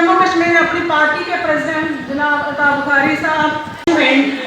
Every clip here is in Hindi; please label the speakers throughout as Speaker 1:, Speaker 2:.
Speaker 1: जम्मू कश्मीर अपनी पार्टी के प्रेसिडेंट जनाब अताब बुखारी साहब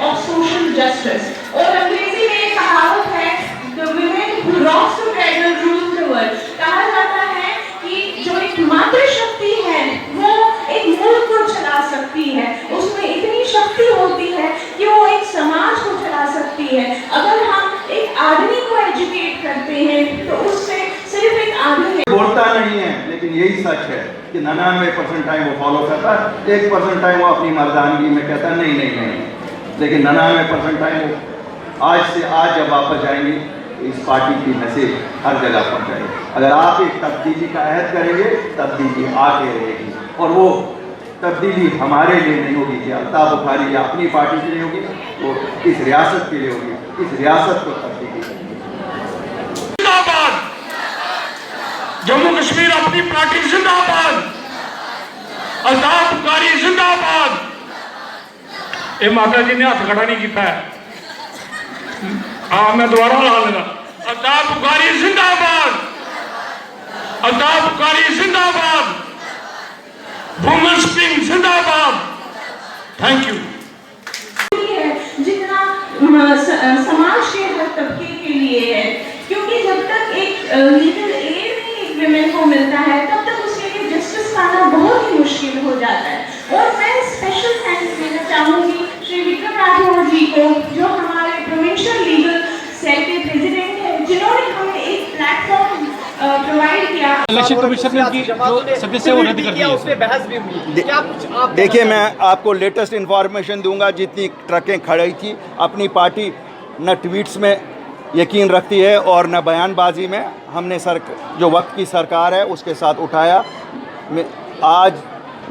Speaker 2: ऑफ सोशल जस्टिस, और अंग्रेजी में एक कहावत है, the women who rocks together rule the world. कहा जाता है कि जो एक मातृशक्ति है वो एक मुल्क को चला सकती है, उसमें इतनी शक्ति होती है कि वो एक समाज को चला सकती है। अगर हम एक आदमी को एजुकेट करते हैं तो उससे सिर्फ एक आदमी
Speaker 3: बोलता नहीं है, लेकिन यही सच है कि 99% टाइम वो फॉलो करता है, 1% टाइम वो अपनी मर्दानगी में कहता है नहीं नहीं नहीं, लेकिन 99% टाइम वो आज से आज जब वापस जाएंगे इस पार्टी की मैसेज हर जगह पहुँचाएगी। अगर आप एक तब्दीली का अहद करेंगे, तब्दीली आके रहेगी, और वो तब्दीली हमारे लिए नहीं होगी कि अताब बुखारी या अपनी पार्टी के लिए होगी, वो इस रियासत के लिए होगी, इस रियासत को तब्दीली करेगी।
Speaker 4: जम्मू कश्मीर अपनी पार्टी जिंदाबाद, अताब बुखारी जिंदाबाद। ये माता जी ने हाथ खड़ा नहीं किया है, मैं दोबारा ला लगा। अताब बुखारी जिंदाबाद, अताब बुखारी जिंदाबाद, वुमेन्स विंग जिंदाबाद। Thank you.
Speaker 2: जितना समाज के हर तबके के लिए है, क्योंकि जब तक एक लीगल एड नहीं विमेन को मिलता है तब तक उसके लिए जस्टिस पाना बहुत ही मुश्किल हो जाता है। और मैं स्पेशल थैंक्स देना चाहूँगी श्री विक्रम राठौर जी को, जो हमारे प्रोविंशियल लीगल सेल के प्रेसिडेंट हैं, जिन्होंने हमें एक प्लेटफॉर्म प्रोवाइड किया।
Speaker 5: इलेक्शन कमीशन ने जो सदस्य वो रद्द कर दिया, उसमें बहस भी हुई। क्या कुछ आप
Speaker 3: देखिए, मैं आपको लेटेस्ट इन्फॉर्मेशन दूंगा। जितनी ट्रकें खड़ी थी, अपनी पार्टी न ट्वीट्स में यकीन रखती है और न बयानबाजी में। हमने जो वक्त की सरकार है उसके साथ उठाया। आज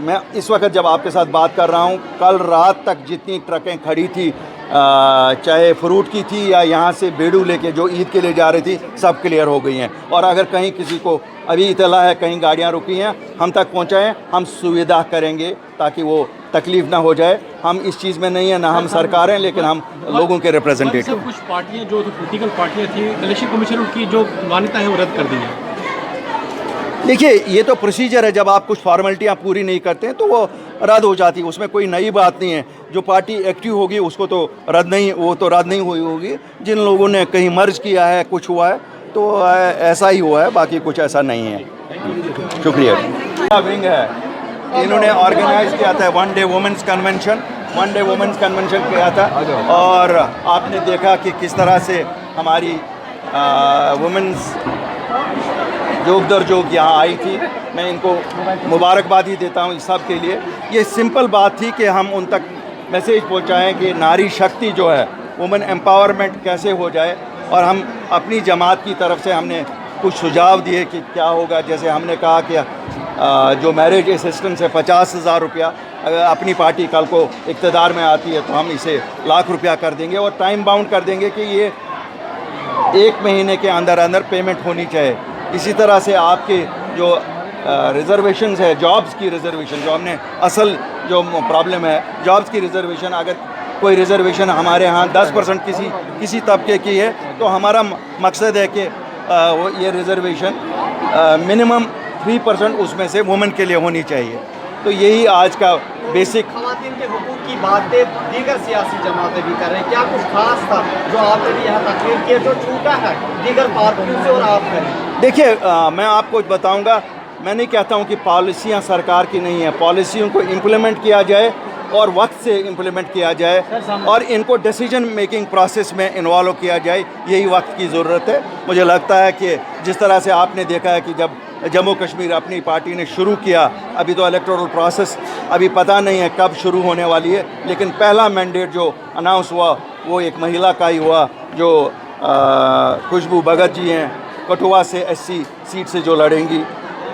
Speaker 3: मैं इस वक्त जब आपके साथ बात कर रहा हूँ, कल रात तक जितनी ट्रकें खड़ी थी, चाहे फ्रूट की थी या यहाँ से बेड़ू लेके जो ईद के लिए जा रही थी, सब क्लियर हो गई हैं। और अगर कहीं किसी को अभी इतला है कहीं गाड़ियाँ रुकी हैं, हम तक पहुँचाएँ, हम सुविधा करेंगे ताकि वो तकलीफ़ ना हो जाए। हम इस चीज़ में नहीं है, ना हम सरकार हैं, लेकिन हम लोगों के रिप्रेजेंटेटिव।
Speaker 5: कुछ पार्टियाँ जो पॉलिटिकल पार्टियाँ थी, इलेक्शन कमीशन उनकी जो मान्यता है वो रद्द कर दी है।
Speaker 3: देखिए, ये तो प्रोसीजर है, जब आप कुछ फॉर्मेलिटियाँ पूरी नहीं करते हैं तो वो रद्द हो जाती है, उसमें कोई नई बात नहीं है। जो पार्टी एक्टिव होगी उसको तो रद्द नहीं हुई होगी। जिन लोगों ने कहीं मर्ज किया है, कुछ हुआ है, तो ऐसा ही हुआ है, बाकी कुछ ऐसा नहीं है। शुक्रिया। विंग है, इन्होंने ऑर्गेनाइज किया था वन डे वुमेंस कन्वेंशन किया था, और आपने देखा कि किस तरह से हमारी वुमेंस जोग दर जोग यहाँ आई थी। मैं इनको मुबारकबाद ही देता हूँ इस सब के लिए। ये सिंपल बात थी कि हम उन तक मैसेज पहुँचाएँ कि नारी शक्ति जो है, वुमेन एम्पावरमेंट कैसे हो जाए। और हम अपनी जमात की तरफ से हमने कुछ सुझाव दिए कि क्या होगा। जैसे हमने कहा कि जो मैरिज असिस्टेंस है 50,000 रुपया, अगर अपनी पार्टी कल को इक़्तिदार में आती है तो हम इसे लाख रुपया कर देंगे, और टाइम बाउंड कर देंगे कि ये 1 महीने के अंदर अंदर पेमेंट होनी चाहिए। इसी तरह से आपके जो रिज़र्वेशंस है, जॉब्स की रिज़र्वेशन, जो हमने असल जो प्रॉब्लम है जॉब्स की रिज़र्वेशन, अगर कोई रिज़र्वेशन हमारे यहाँ 10% किसी तबके की है, तो हमारा मकसद है कि वो ये रिज़र्वेशन मिनिमम 3% उसमें से वुमेन के लिए होनी चाहिए। तो यही आज का बेसिक।
Speaker 5: ख़वातीन के हुकूक की बातें दीगर सियासी जमातें भी कर रहे हैं, क्या कुछ खास था जो आपने भी यहाँ तकरीर किया जो छूटा है दीगर पार्टियों से और आप करें?
Speaker 3: देखिए, मैं आपको बताऊंगा, मैं नहीं कहता हूं कि पॉलिसियां सरकार की नहीं है। पॉलिसियों को इम्प्लीमेंट किया जाए और वक्त से इम्प्लीमेंट किया जाए, और इनको डिसीजन मेकिंग प्रोसेस में इन्वॉल्व किया जाए, यही वक्त की ज़रूरत है। मुझे लगता है कि जिस तरह से आपने देखा है कि जब जम्मू कश्मीर अपनी पार्टी ने शुरू किया, अभी तो इलेक्टोरल प्रोसेस अभी पता नहीं है कब शुरू होने वाली है, लेकिन पहला मैंडेट जो अनाउंस हुआ वो एक महिला का ही हुआ, जो खुशबू भगत जी हैं, कठुआ से SC सीट से जो लड़ेंगी।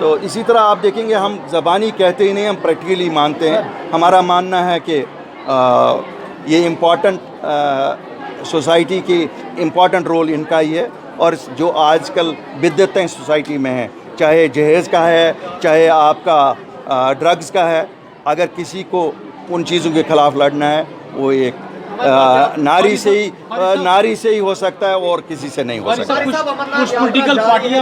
Speaker 3: तो इसी तरह आप देखेंगे, हम ज़बानी कहते ही नहीं, हम प्रैक्टिकली मानते हैं। हमारा मानना है कि ये इम्पॉर्टेंट सोसाइटी की इम्पॉर्टेंट रोल इनका ही है। और जो आजकल बिद्दतें सोसाइटी में हैं, चाहे जहेज़ का है, चाहे आपका ड्रग्स का है, अगर किसी को उन चीज़ों के ख़िलाफ़ लड़ना है, वो एक नारी से ही हो सकता है और किसी से नहीं हो सकता।
Speaker 5: कुछ पॉलिटिकल पार्टियां